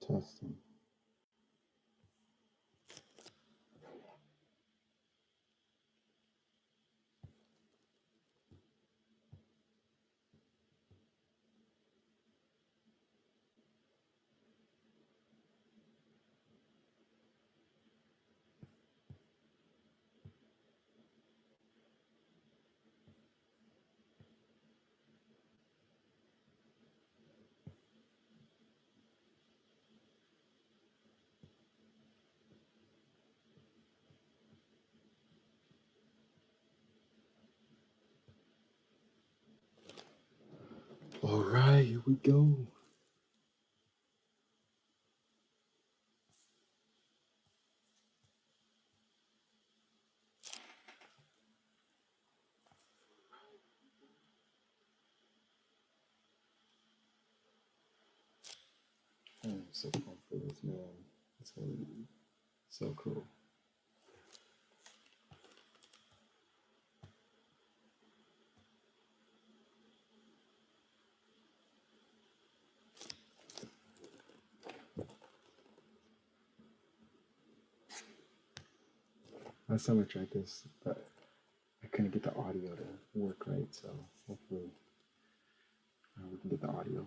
Testing. All right, here we go. I'm so pumped for this, man. It's gonna be so cool. Last time I tried this, but I couldn't get the audio to work right, so hopefully we can get the audio.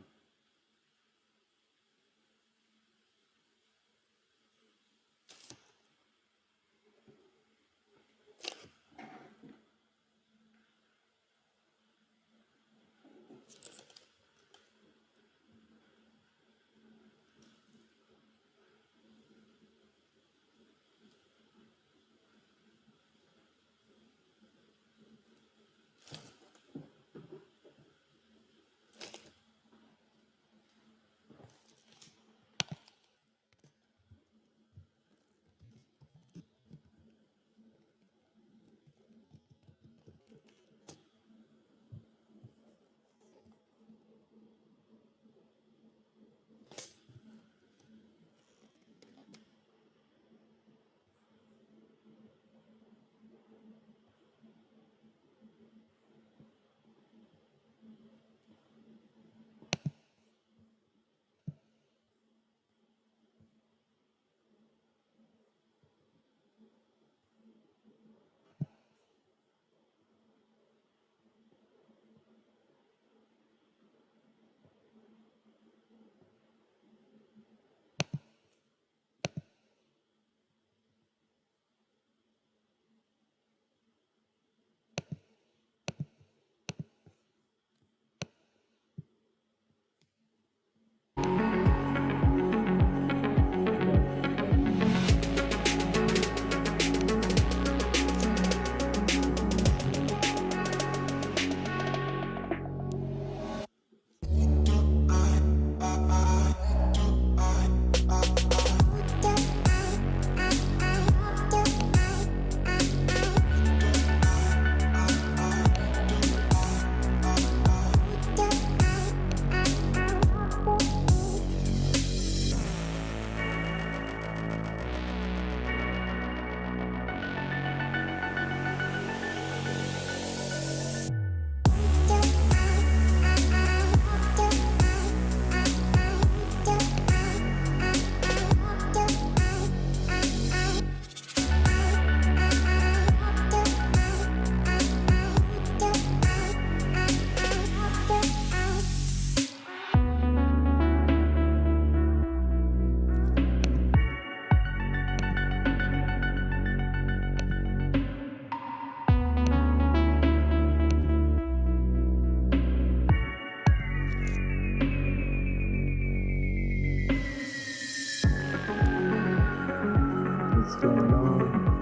What's going on?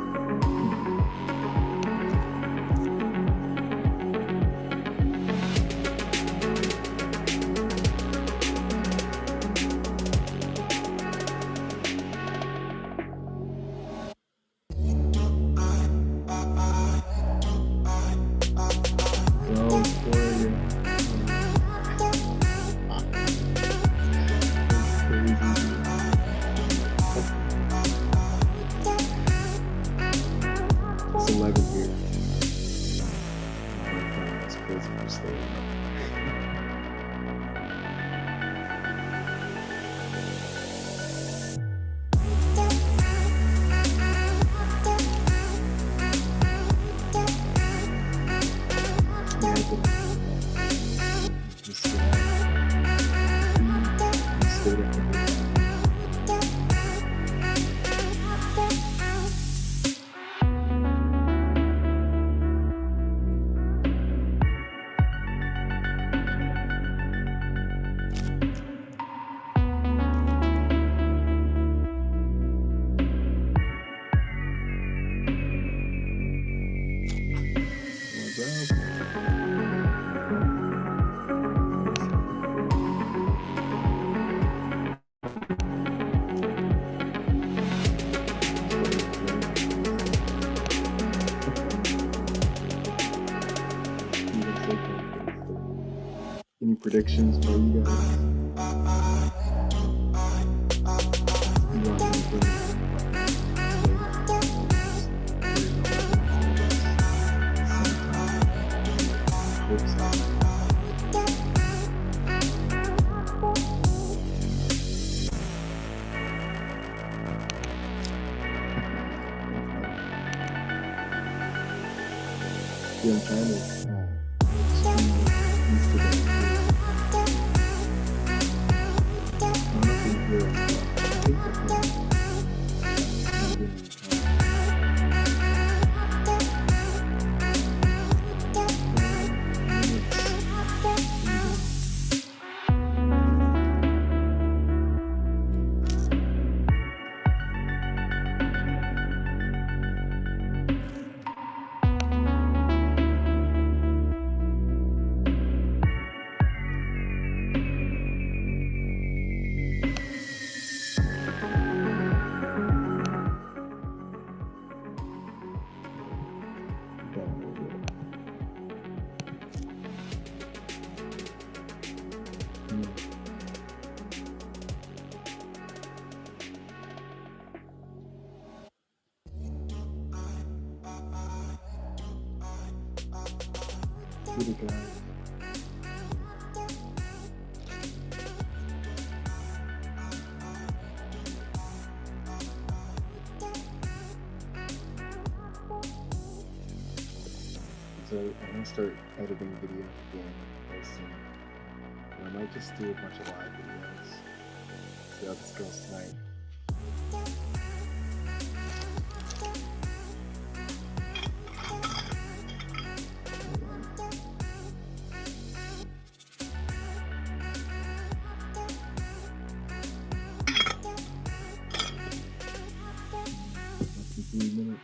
Go for it. That's crazy. It's 11 here. Oh my God, that's crazy for staying up. Any predictions for you guys? You want anything? Yeah, I'm trying to really guys. So I'm gonna start editing video again very soon. And I might just do a bunch of live videos. See how this goes tonight. Less than 3 minutes.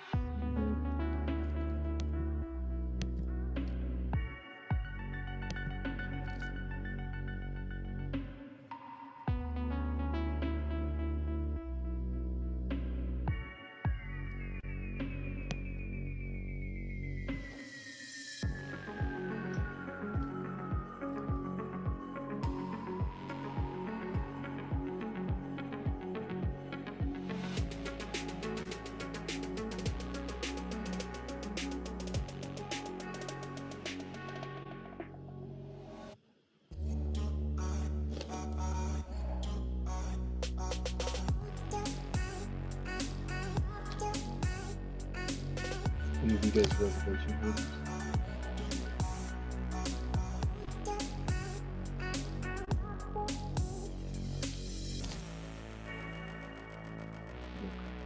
Any of you guys reservation holders?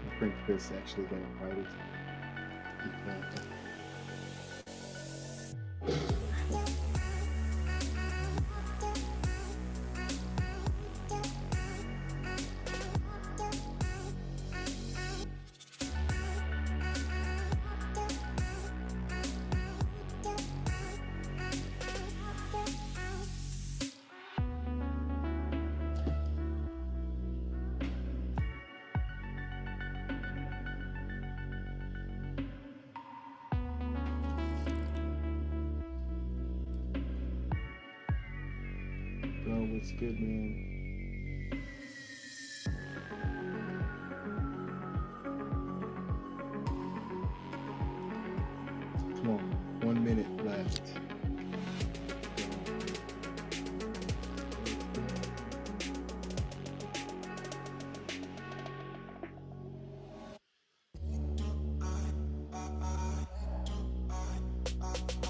My friend Chris actually got invited. Bro, what's good, man? Come on, 1 minute left.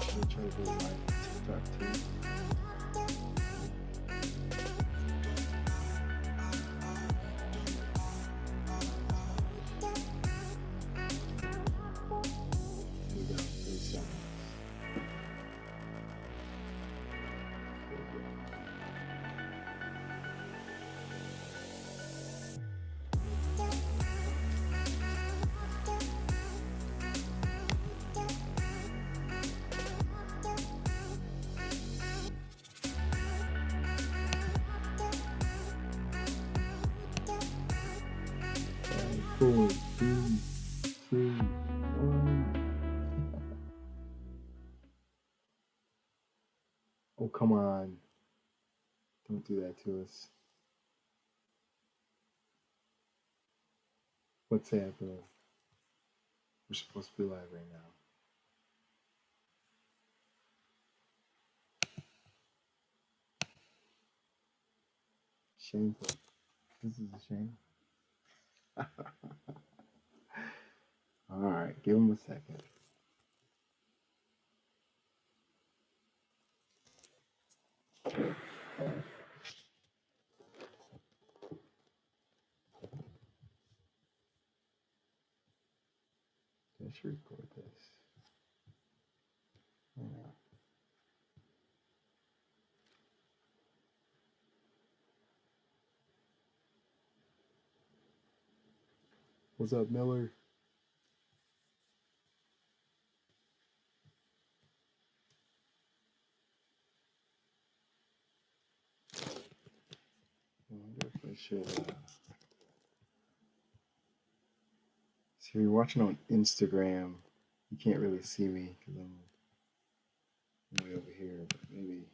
Should I try to go live on TikTok too? Here we go, 30 seconds. There we go. 4, 3, 2, 1. Oh, come on. Don't do that to us. What's happening? We're supposed to be live right now. Shameful. This is a shame. Alright, give him a second. I should record this. Yeah. What's up, Miller? I wonder if I should. See, if you're watching on Instagram, you can't really see me because I'm way over here. But maybe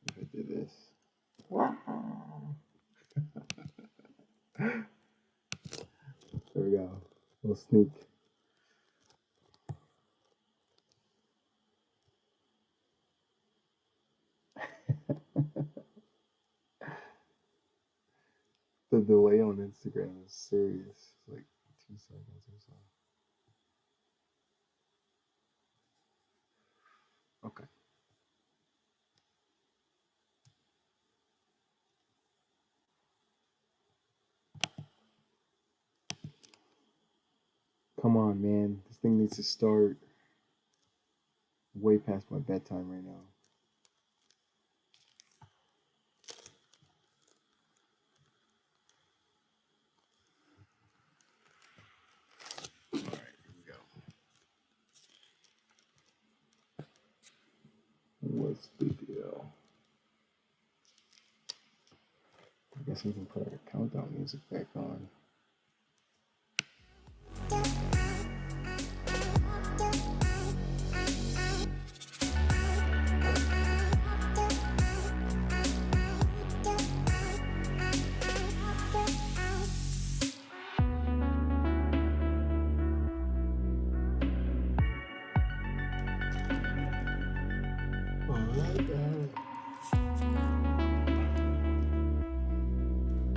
if I did this. There we go. A little sneak. The delay on Instagram is serious. It's like 2 seconds or so. Okay. Come on, man. This thing needs to start way past my bedtime right now. Alright, here we go. What's the deal? I guess we can put our countdown music back on.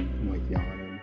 I'm like yawning.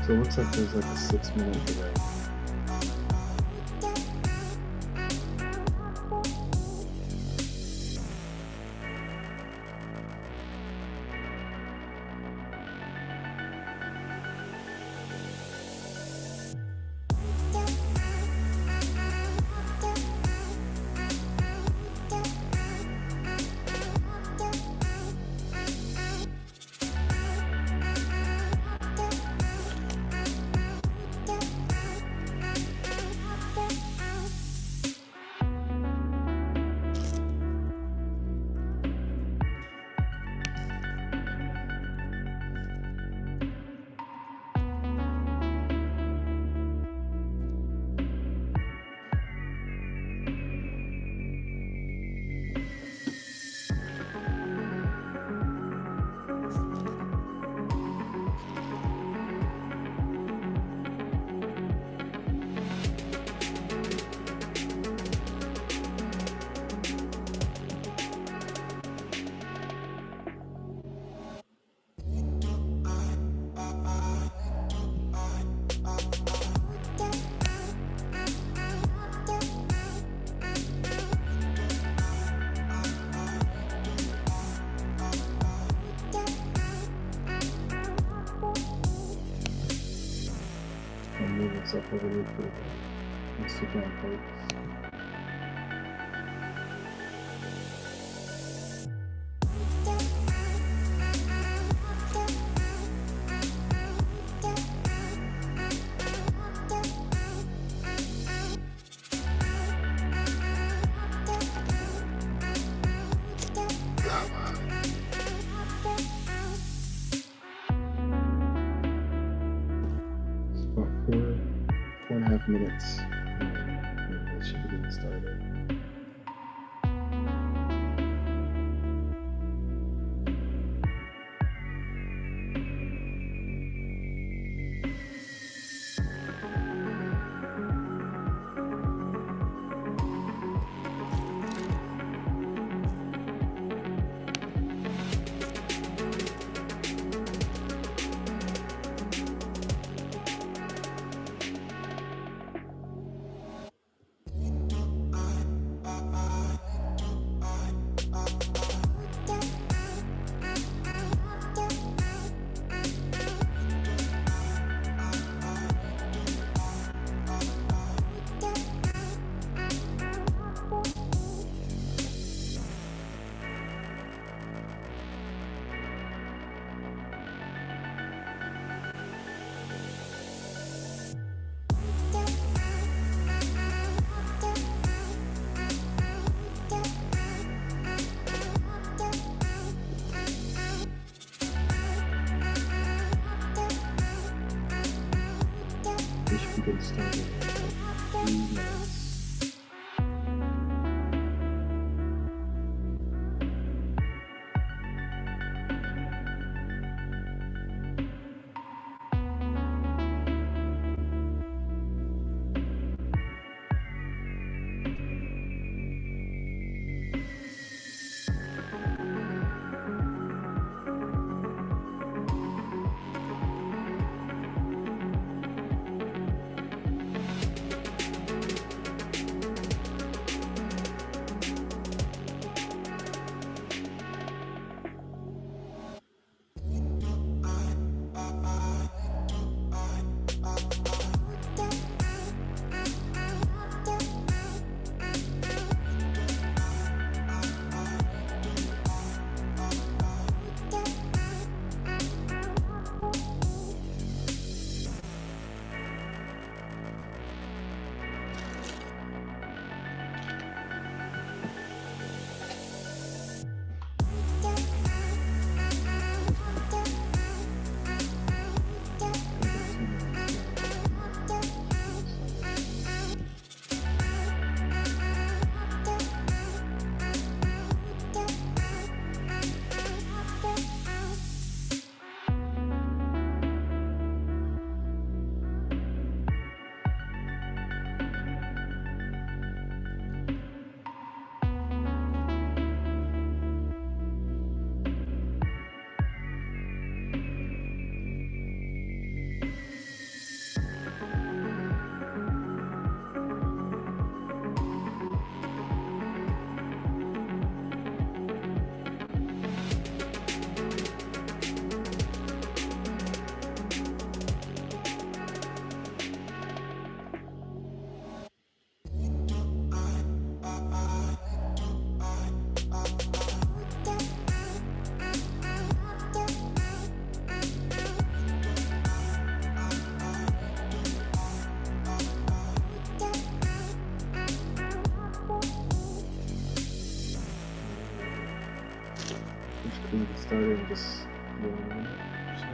So it looks like there's like a 6-minute delay. move myself over here for the Instagram posts. Four and a half minutes, and it should be getting started. We should be getting started in about 3 minutes. We can get started in just 1 minute or so.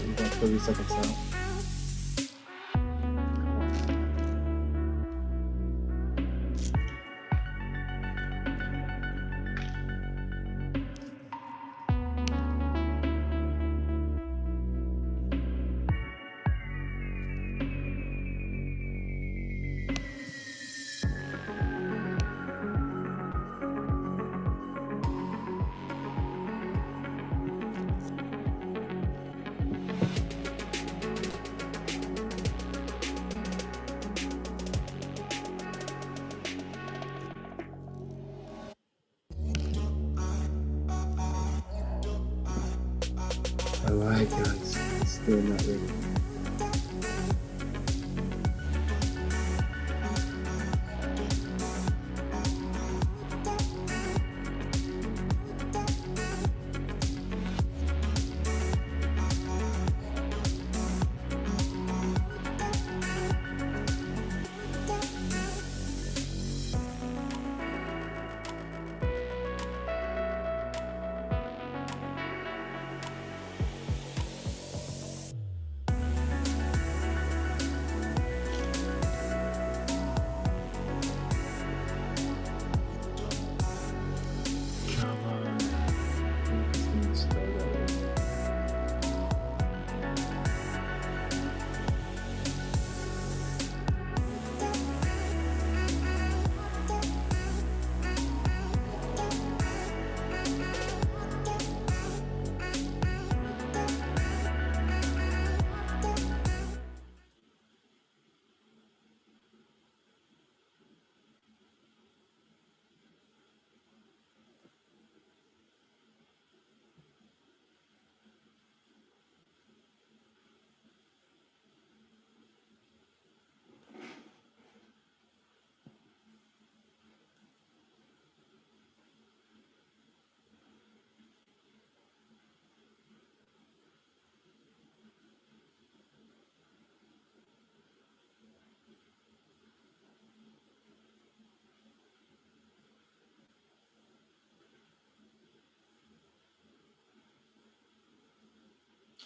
We got 30 seconds now. Alright guys, still not ready.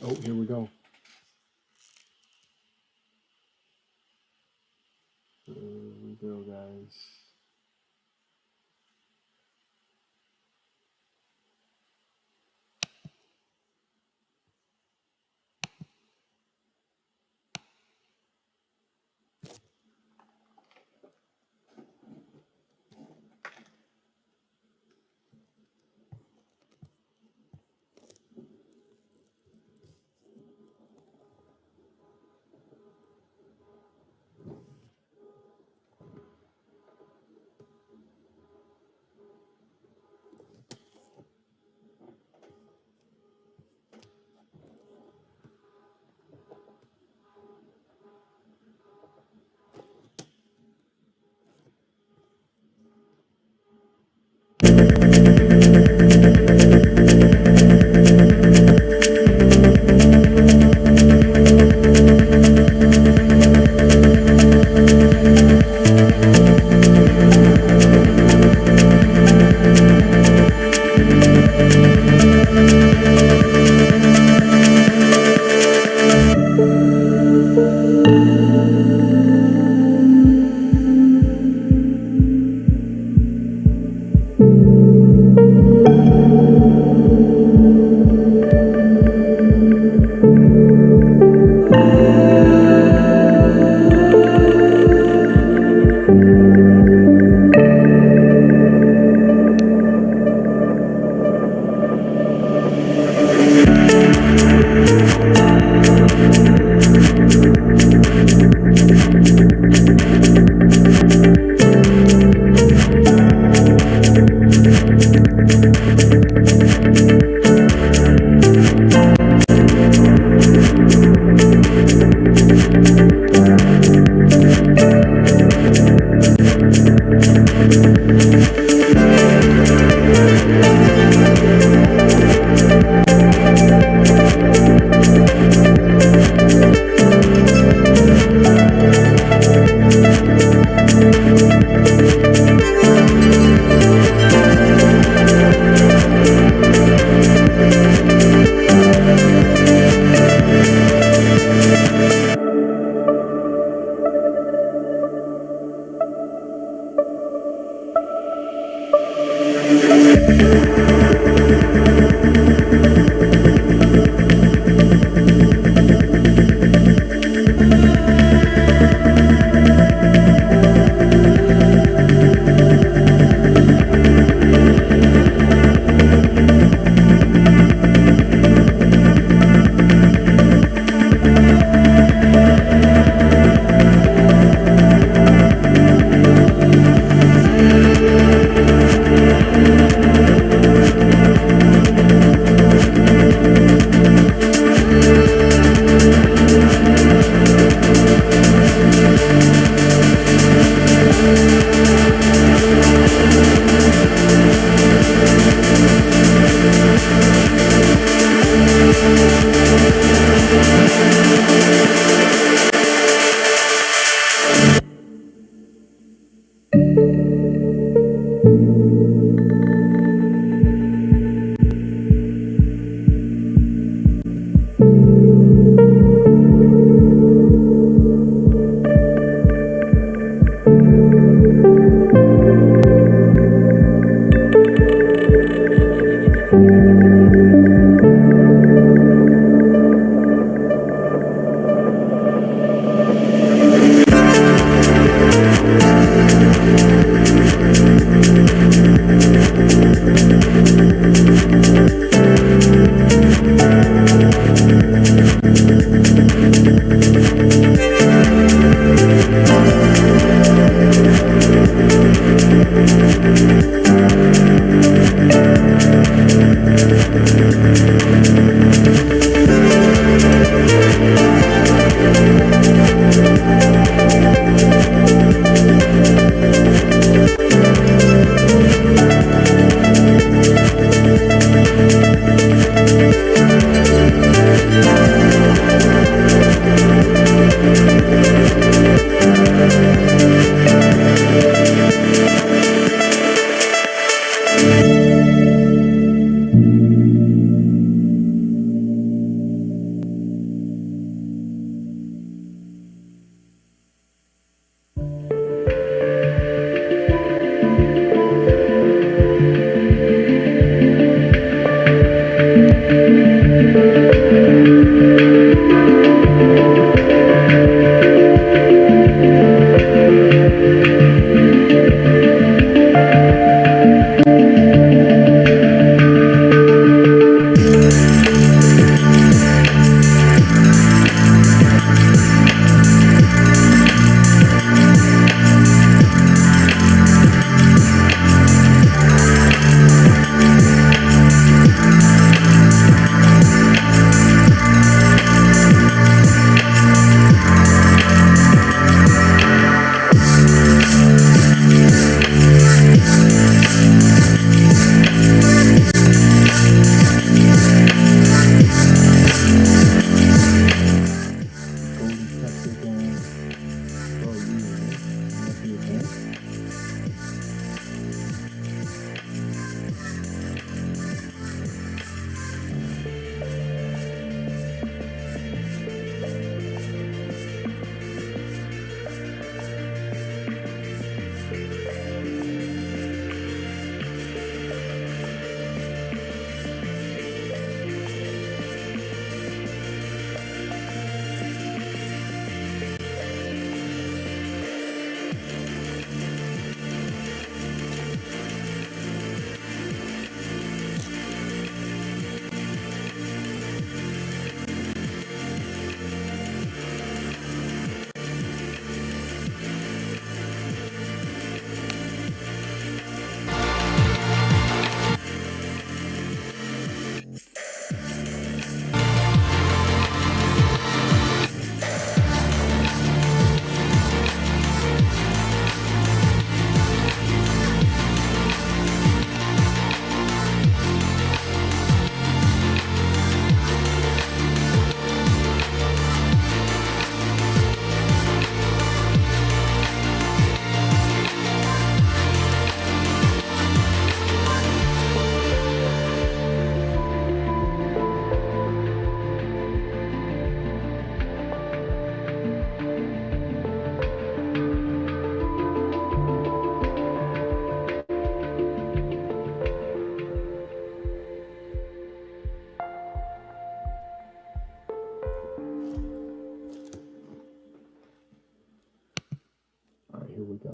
Oh, here we go. Here we go, guys. Here we go.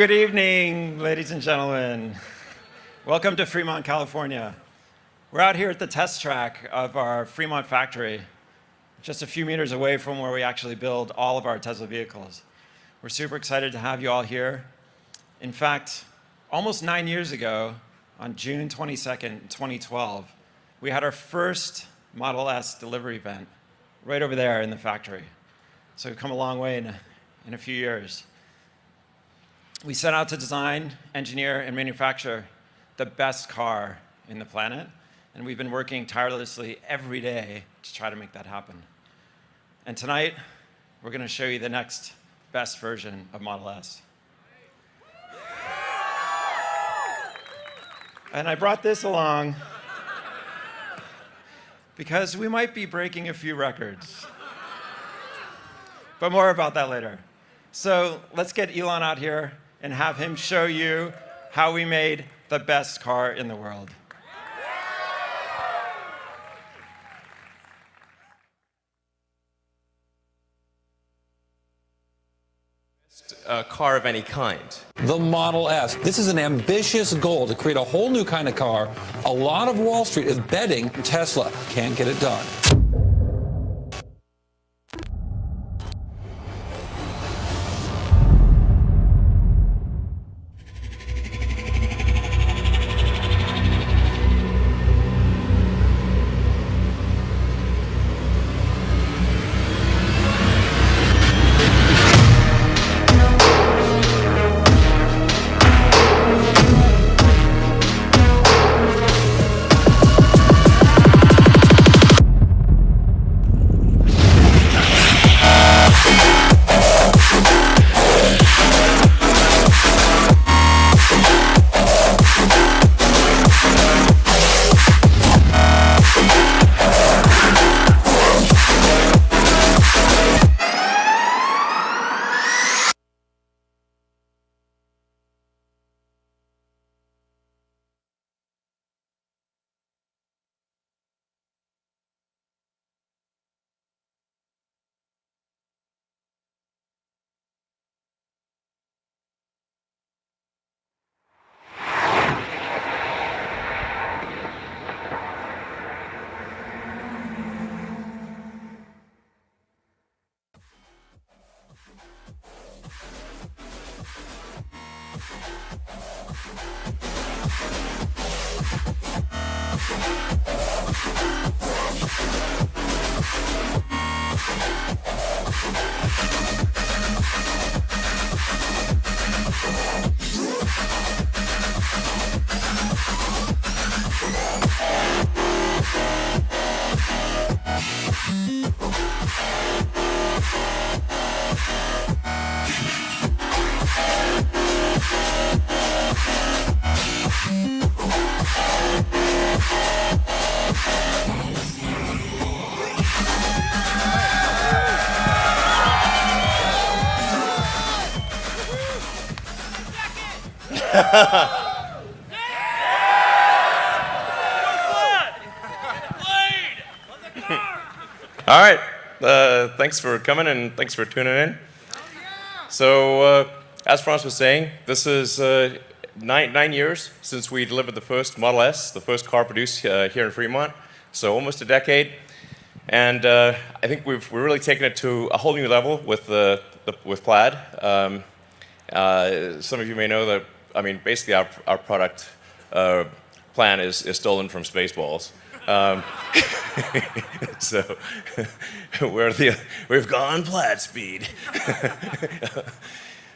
Good evening, ladies and gentlemen. Welcome to Fremont, California. We're out here at the test track of our Fremont factory, just a few meters away from where we actually build all of our Tesla vehicles. We're super excited to have you all here. In fact, almost 9 years ago, on June 22nd, 2012, we had our first Model S delivery event right over there in the factory. So we've come a long way in a few years. We set out to design, engineer, and manufacture the best car in the planet, and we've been working tirelessly every day to try to make that happen. And tonight, we're going to show you the next best version of Model S. And I brought this along because we might be breaking a few records. But more about that later. So let's get Elon out here and have him show you how we made the best car in the world. A car of any kind. The Model S. This is an ambitious goal to create a whole new kind of car. A lot of Wall Street is betting Tesla can't get it done. All right, thanks for coming and thanks for tuning in. So, as Franz was saying, this is 9 years since we delivered the first Model S, the first car produced here in Fremont, so almost a decade. And I think we're really taken it to a whole new level with Plaid. Some of you may know that, I mean, basically our product plan is stolen from Spaceballs. So we've gone Plaid speed.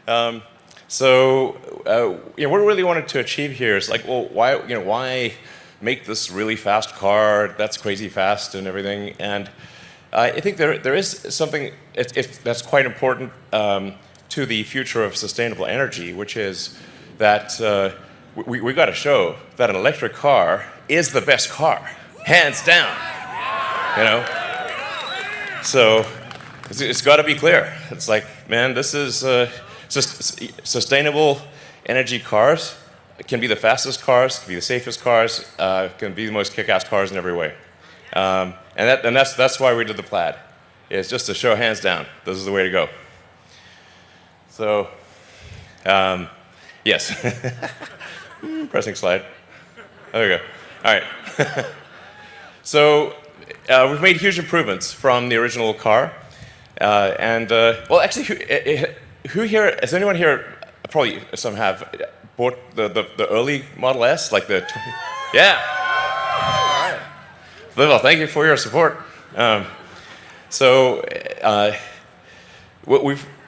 What we really wanted to achieve here is like, well, why make this really fast car that's crazy fast and everything? And I think there is something that's quite important to the future of sustainable energy, which is that we got to show that an electric car is the best car, hands down. You know, so it's got to be clear. It's like, man, this is sustainable energy cars. It can be the fastest cars, can be the safest cars, can be the most kick-ass cars in every way. And that's why we did the Plaid. It's just to show hands down, this is the way to go. So, Yes. Pressing slide. There we go. All right. So we've made huge improvements from the original car. Well, actually, who here, has anyone here, probably some have, bought the early Model S? Like the, yeah. All right. Well, thank you for your support. You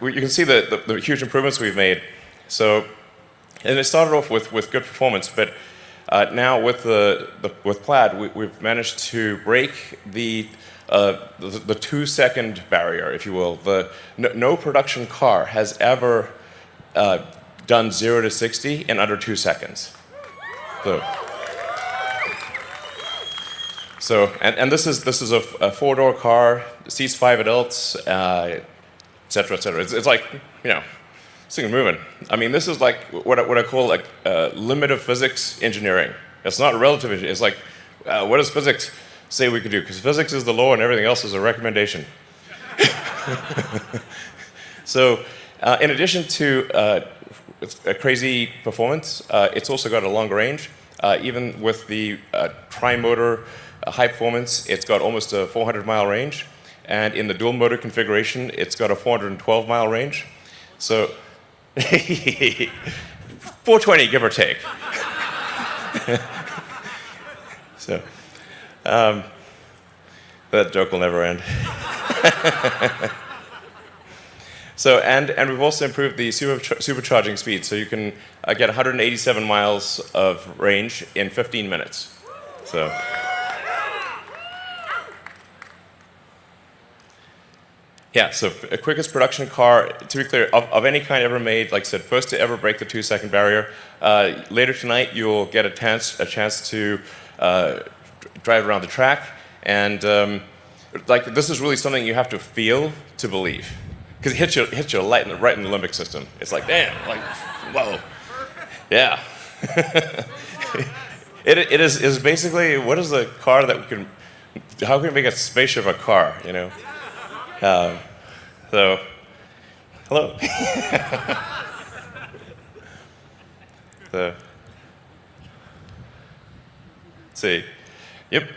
can see the huge improvements we've made. So, and it started off with good performance, but now with Plaid, we've managed to break the 2-second barrier, if you will. No production car has ever done 0 to 60 in under 2 seconds. And this is a 4-door car, seats 5 adults, et cetera, et cetera. It's like, you know, this thing is moving. I mean, this is like what I call like limit of physics engineering. It's not relative engineering. It's like, what does physics say we can do? Because physics is the law and everything else is a recommendation. So, in addition to a crazy performance, it's also got a longer range. Even with the tri-motor high performance, it's got almost a 400-mile range. And in the dual motor configuration, it's got a 412-mile range. So, 420, give or take. So, that joke will never end. So, and we've also improved the supercharging speed, so you can get 187 miles of range in 15 minutes. So. Yeah, so quickest production car, to be clear, of any kind ever made, like I said, first to ever break the 2-second barrier. Later tonight, you'll get a chance to drive around the track. And like this is really something you have to feel to believe. Because it hits you right in the limbic system. It's like, damn, like, whoa. Yeah. It is basically, what is the car that we can, how can we make a spaceship a car, you know? So, hello. Let's see. Yep.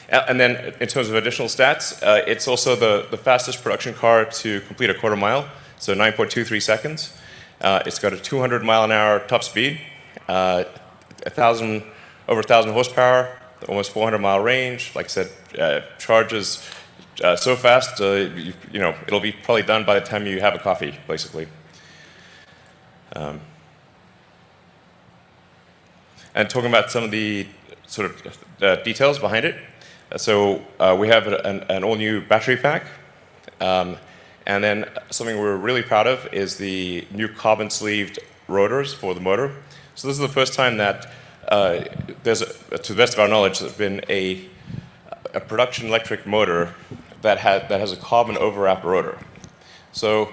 And then in terms of additional stats, it's also the fastest production car to complete a quarter mile, so 9.23 seconds. It's got a 200-mile-an-hour top speed, over 1,000 horsepower, almost 400-mile range. Like I said, charges so fast, you know, it'll be probably done by the time you have a coffee, basically. And talking about some of the sort of details behind it. So we have an all-new battery pack. And then something we're really proud of is the new carbon-sleeved rotors for the motor. So this is the first time that there's, to the best of our knowledge, there's been a production electric motor that has a carbon overwrapped rotor. So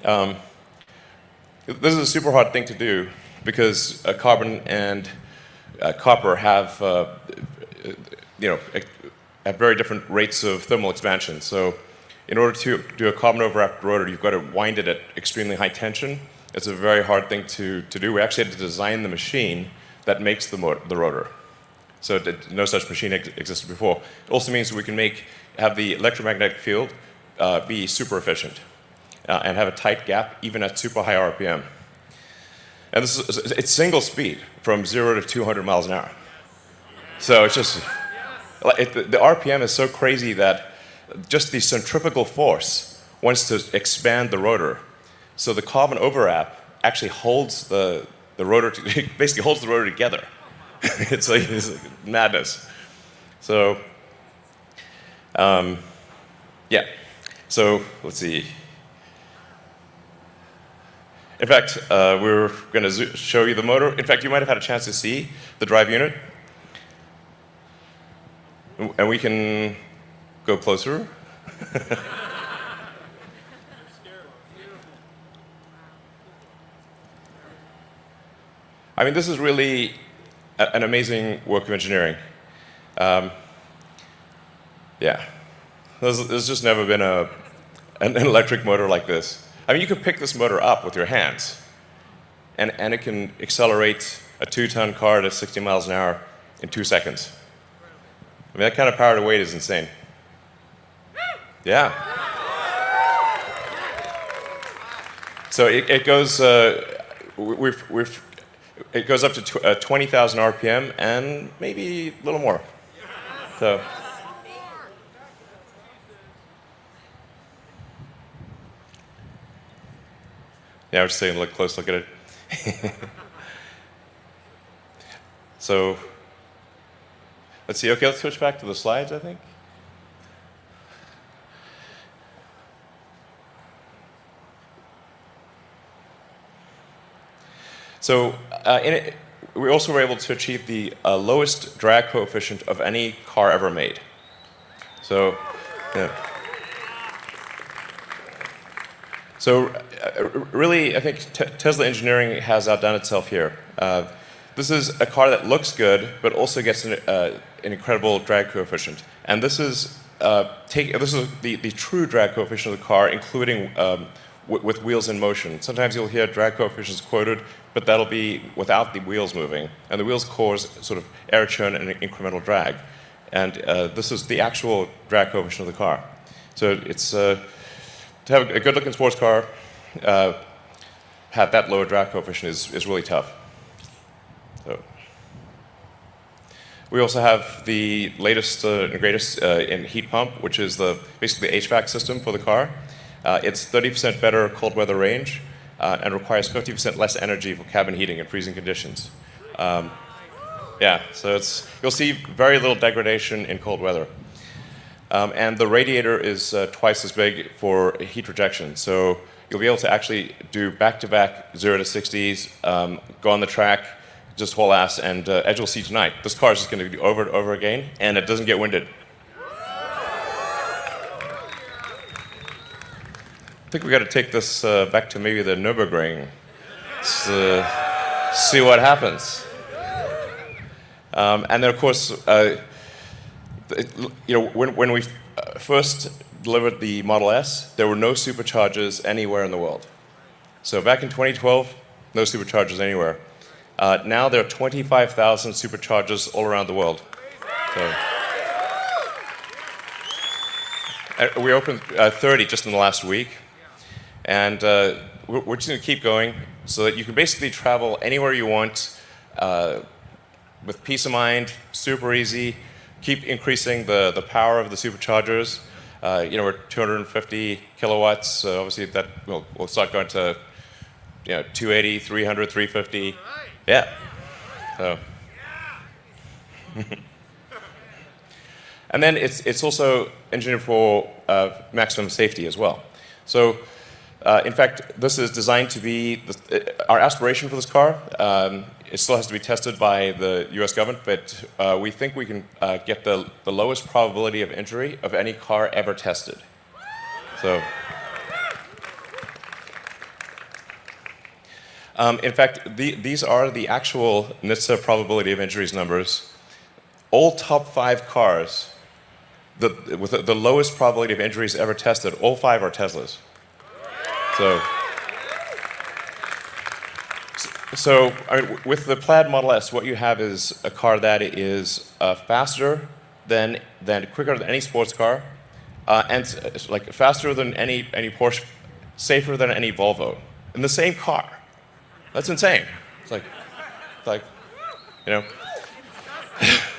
this is a super hard thing to do because carbon and copper have at very different rates of thermal expansion. So in order to do a carbon overwrapped rotor, you've got to wind it at extremely high tension. It's a very hard thing to do. We actually had to design the machine that makes the rotor. So no such machine existed before. It also means we can have the electromagnetic field be super efficient and have a tight gap even at super high RPM. And it's single speed from 0 to 200 miles an hour. So it's just, the RPM is so crazy that just the centrifugal force wants to expand the rotor. So the carbon overwrap actually holds the rotor, basically holds the rotor together. It's like madness. So, yeah. So let's see. In fact, we're going to show you the motor. In fact, you might have had a chance to see the drive unit. And we can go closer. I mean, this is really an amazing work of engineering. Yeah. There's just never been an electric motor like this. I mean, you can pick this motor up with your hands, and it can accelerate a 2-ton car to 60 miles an hour in 2 seconds. I mean, that kind of power to weight is insane. Yeah. So it goes, it goes up to 20,000 RPM and maybe a little more. So. Yeah, I was just saying, look close, look at it. So, let's see. Okay, let's switch back to the slides, I think. So, we also were able to achieve the lowest drag coefficient of any car ever made. So, yeah. So, really, I think Tesla engineering has outdone itself here. This is a car that looks good, but also gets an incredible drag coefficient. And this is the true drag coefficient of the car, including with wheels in motion. Sometimes you'll hear drag coefficients quoted, but that'll be without the wheels moving. And the wheels cause sort of air churn and incremental drag. And this is the actual drag coefficient of the car. So it's to have a good-looking sports car, have that lower drag coefficient is really tough. So. We also have the latest and greatest in heat pump, which is basically the HVAC system for the car. It's 30% better cold weather range and requires 50% less energy for cabin heating in freezing conditions. Yeah, so you'll see very little degradation in cold weather. And the radiator is twice as big for heat rejection. So you'll be able to actually do back-to-back 0 to 60s, go on the track, just haul ass, and as you'll see tonight, this car is just going to do over and over again, and it doesn't get winded. I think we got to take this back to maybe the Nürburgring. See what happens. And then, of course, when we first delivered the Model S, there were no superchargers anywhere in the world. So back in 2012, no superchargers anywhere. Now there are 25,000 superchargers all around the world. So, we opened 30 just in the last week. And we're just going to keep going so that you can basically travel anywhere you want with peace of mind, super easy, keep increasing the power of the superchargers. We're 250 kilowatts, obviously that we'll start going to 280, 300, 350. Yeah. So. And then it's also engineered for maximum safety as well. So, in fact, this is designed to be our aspiration for this car. It still has to be tested by the US government, but we think we can get the lowest probability of injury of any car ever tested. So, in fact, these are the actual NHTSA probability of injuries numbers. All top 5 cars with the lowest probability of injuries ever tested, all 5 are Teslas. So I mean, with the Plaid Model S, what you have is a car that is faster quicker than any sports car, and like faster than any Porsche, safer than any Volvo, in the same car. That's insane. It's like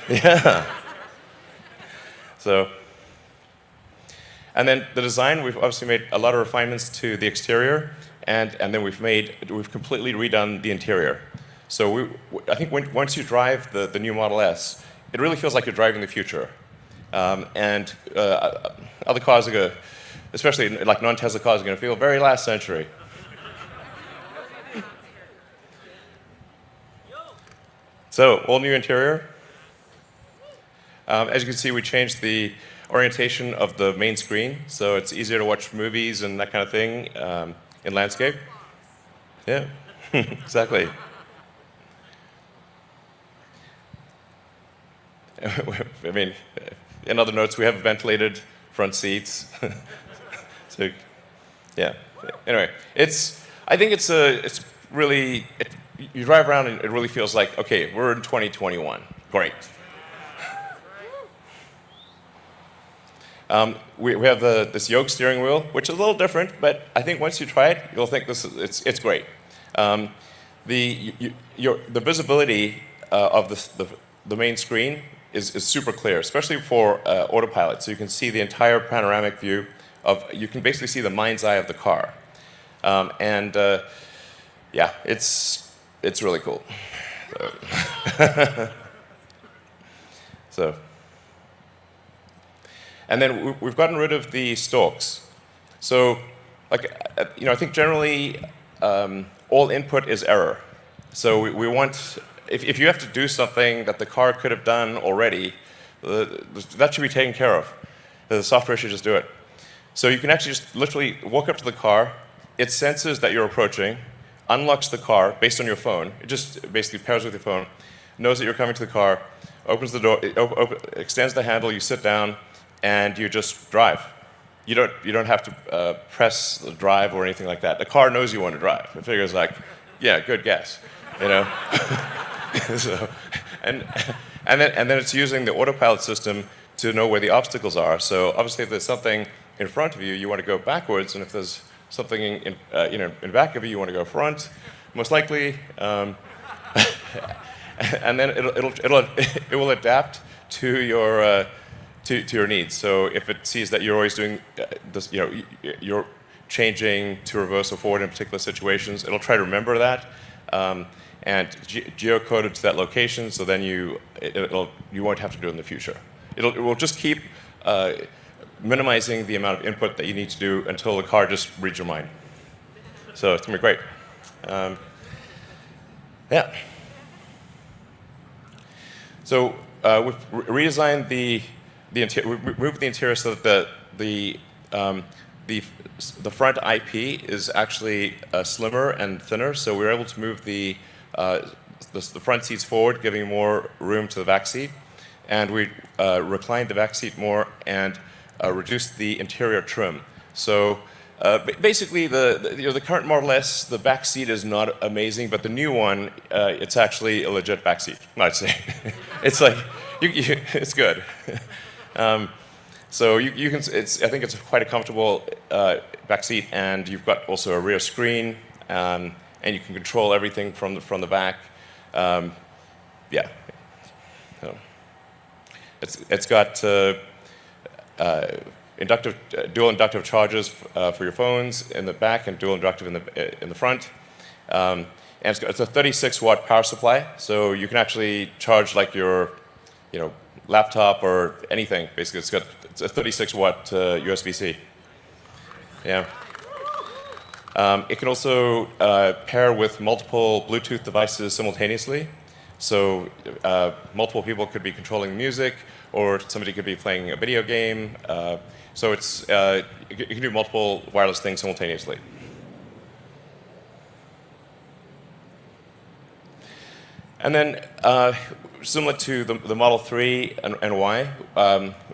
yeah. So. And then the design, we've obviously made a lot of refinements to the exterior, and then we've completely redone the interior. So I think once you drive the new Model S, it really feels like you're driving the future. And other cars are going to, especially like non-Tesla cars, are going to feel very last century. So all new interior. As you can see, we changed the orientation of the main screen, so it's easier to watch movies and that kind of thing in landscape. Yeah, exactly. I mean, in other notes, we have ventilated front seats. So, yeah. Anyway, I think it's really, you drive around and it really feels like, okay, we're in 2021. Great. We have this yoke steering wheel, which is a little different, but I think once you try it, you'll think it's great. The visibility of the main screen is super clear, especially for autopilot. So you can see the entire panoramic view you can basically see the mind's eye of the car. Yeah, it's really cool. So. And then we've gotten rid of the stalks. So, I think generally all input is error. So we want, if you have to do something that the car could have done already, that should be taken care of. The software should just do it. So you can actually just literally walk up to the car, it senses that you're approaching, unlocks the car based on your phone. It just basically pairs with your phone, knows that you're coming to the car, opens the door, extends the handle, you sit down, and you just drive. You don't have to press the drive or anything like that. The car knows you want to drive. It figures like, yeah, good guess, you know. So, and then it's using the autopilot system to know where the obstacles are. So obviously, if there's something in front of you, you want to go backwards, and if there's something in back of you, you want to go front, most likely. And then it will adapt to your to your needs. So if it sees that you're always doing this, you're changing to reverse or forward in particular situations, it'll try to remember that and geocode it to that location. So then you won't have to do it in the future. It will just keep minimizing the amount of input that you need to do until the car just reads your mind. So it's gonna be great. Yeah. So we've redesigned the interior. We moved the interior so that the front IP is actually slimmer and thinner. So we were able to move the front seats forward, giving more room to the back seat, and we reclined the back seat more and reduced the interior trim. So basically, the current Model S, the back seat is not amazing, but the new one, it's actually a legit back seat. I'd say it's like it's good. So you can. I think it's quite a comfortable back seat, and you've got also a rear screen, and you can control everything from the back. Yeah. So it's got dual inductive chargers for your phones in the back and dual inductive in the front. And it's a 36-watt power supply, so you can actually charge like your, laptop or anything. Basically, it's a 36-watt USB-C. Yeah. It can also pair with multiple Bluetooth devices simultaneously. So multiple people could be controlling music, or somebody could be playing a video game. So it's you can do multiple wireless things simultaneously. And then, similar to the Model 3 and Y,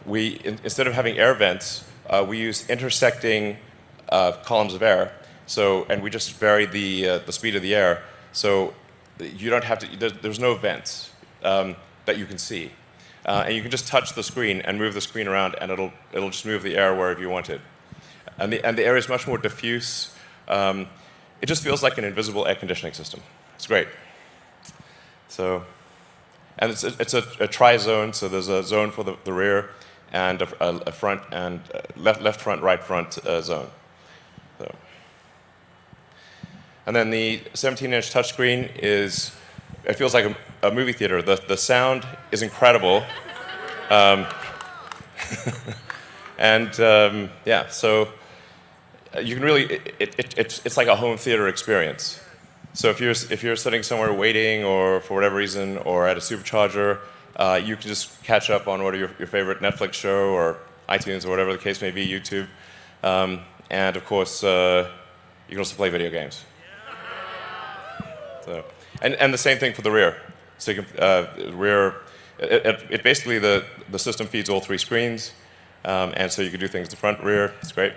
instead of having air vents, we use intersecting columns of air. So, and we just vary the speed of the air. So you don't have to. There's no vents that you can see, and you can just touch the screen and move the screen around, and it'll just move the air wherever you want it. And the air is much more diffuse. It just feels like an invisible air conditioning system. It's great. So, and it's a tri-zone. So there's a zone for the rear, and a front and left front, right front zone. So. And then the 17-inch touchscreen it feels like a movie theater. The sound is incredible. And yeah, so you can really, it's like a home theater experience. So if you're sitting somewhere waiting, or for whatever reason, or at a supercharger, you can just catch up on what are your favorite Netflix show, or iTunes, or whatever the case may be, YouTube. And of course, you can also play video games. So, and the same thing for the rear. So you can rear. It basically the system feeds all three screens, and so you can do things the front, rear. It's great.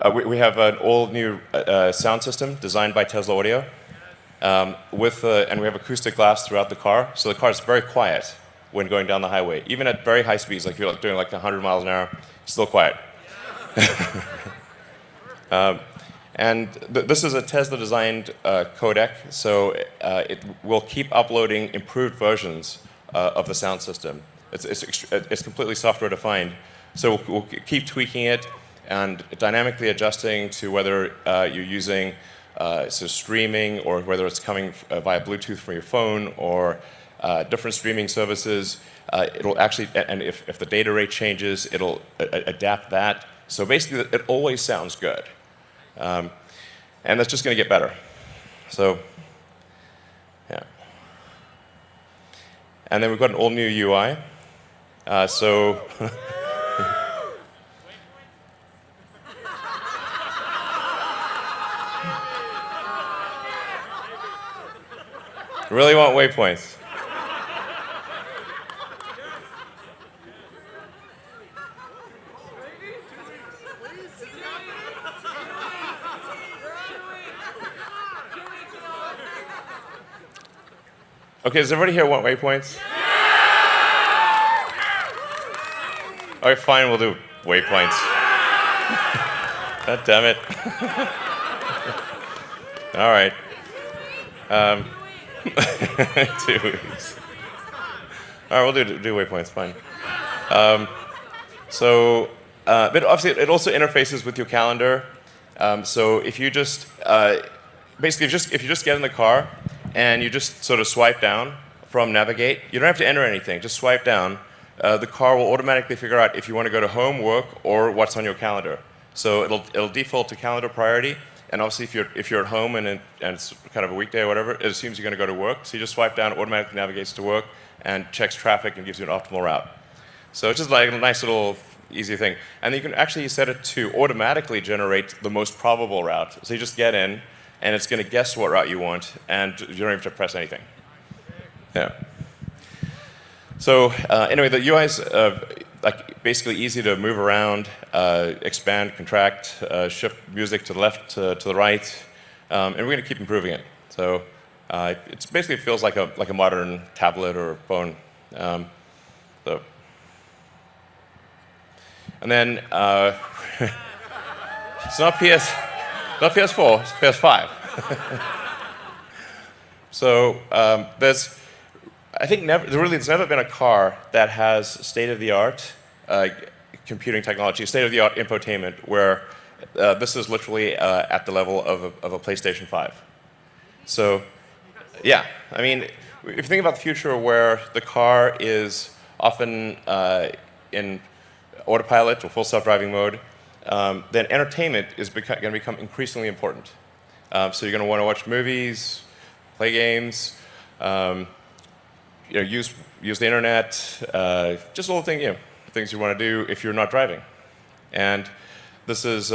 we have an all-new sound system designed by Tesla Audio, and we have acoustic glass throughout the car, so the car is very quiet when going down the highway. Even at very high speeds, like you're doing like 100 miles an hour, it's still quiet. This is a Tesla-designed codec, so it will keep uploading improved versions of the sound system. It's completely software-defined, so we'll keep tweaking it and dynamically adjusting to whether you're using streaming or whether it's coming via Bluetooth from your phone or different streaming services. It'll actually, and if the data rate changes, it'll adapt that. So basically, it always sounds good. And that's just going to get better. So, yeah. And then we've got an all-new UI. Really want waypoints. Okay, does everybody here want waypoints? Okay, fine, we'll do waypoints. God damn it. All right. 2 weeks. All right, we'll do waypoints, fine. But obviously, it also interfaces with your calendar. So if you just, basically, if you just get in the car and you just sort of swipe down from Navigate, you don't have to enter anything, just swipe down. The car will automatically figure out if you want to go to home, work, or what's on your calendar. So it'll default to calendar priority. And obviously, if you're at home and it's kind of a weekday or whatever, it assumes you're going to go to work. So you just swipe down, it automatically navigates to work, and checks traffic and gives you an optimal route. So it's just like a nice little easy thing. And you can actually set it to automatically generate the most probable route. So you just get in, and it's going to guess what route you want, and you don't have to press anything. Yeah. So anyway, the UI is like basically easy to move around, expand, contract, shift music to the left, to the right, and we're going to keep improving it. So it basically feels like a modern tablet or phone. And then it's not PS4, it's PS5. So I think there's never been a car that has state-of-the-art computing technology, state-of-the-art infotainment, where this is literally at the level of a PlayStation 5. So, yeah, I mean, if you think about the future where the car is often in autopilot or full self-driving mode, then entertainment is going to become increasingly important. So you're going to want to watch movies, play games, use the internet, just all the things you want to do if you're not driving. And this is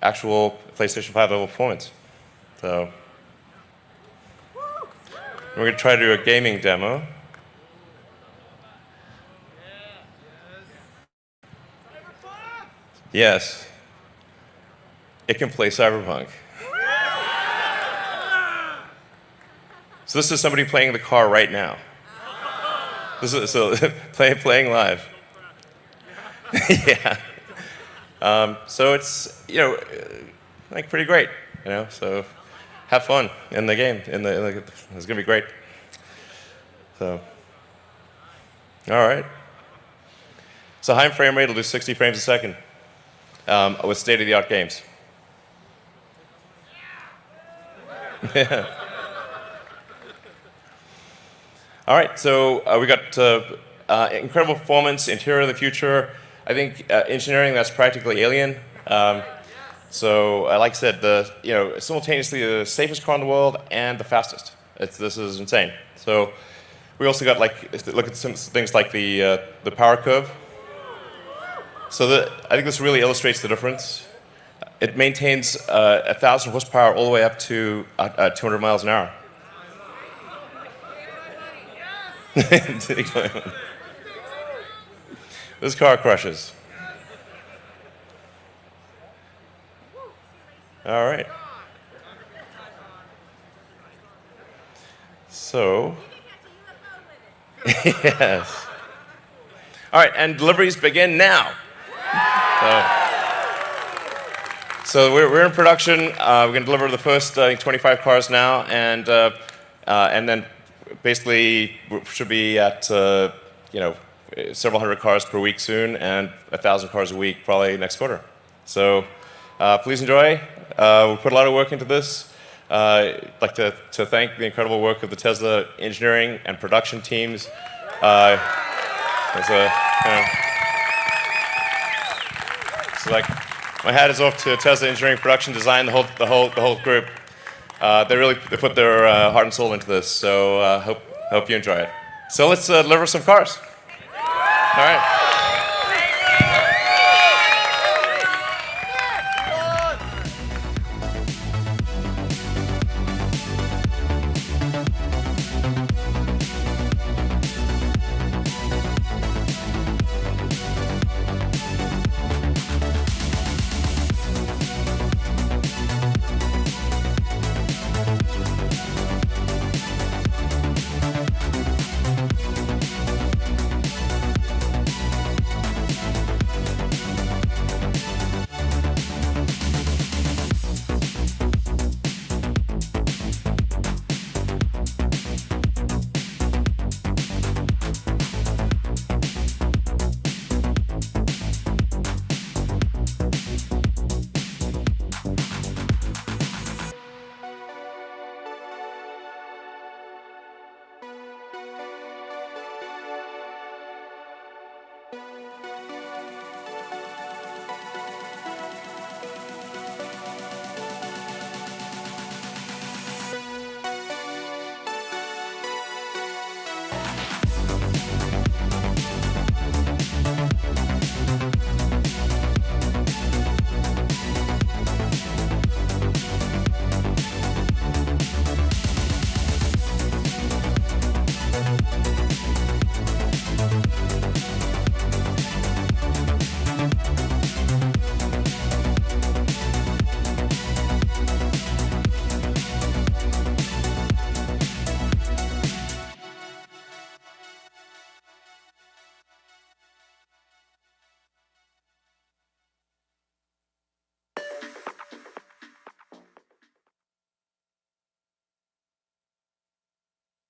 actual PlayStation 5 level performance. So we're going to try to do a gaming demo. Yes, it can play Cyberpunk. So this is somebody playing the car right now. This is playing live. Yeah. So it's like pretty great, So have fun in the game. It's gonna be great. So, all right. So high frame rate will do 60 frames a second with state-of-the-art games. Yeah. All right, so we got incredible performance, interior of the future. I think engineering that's practically alien. So, like I said, simultaneously the safest car in the world and the fastest. This is insane. So, we also got look at some things like the power curve. So I think this really illustrates the difference. It maintains 1,000 horsepower all the way up to 200 miles an hour. This car crushes. All right. So, yes. All right, and deliveries begin now. So we're in production. We're going to deliver the first, I think, 25 cars now, and then basically we should be at several hundred cars per week soon, and 1,000 cars a week probably next quarter. So please enjoy. We put a lot of work into this. I'd like to thank the incredible work of the Tesla engineering and production teams. My hat is off to Tesla engineering, production, design, the whole group. They put their heart and soul into this. So hope you enjoy it. So let's deliver some cars. All right.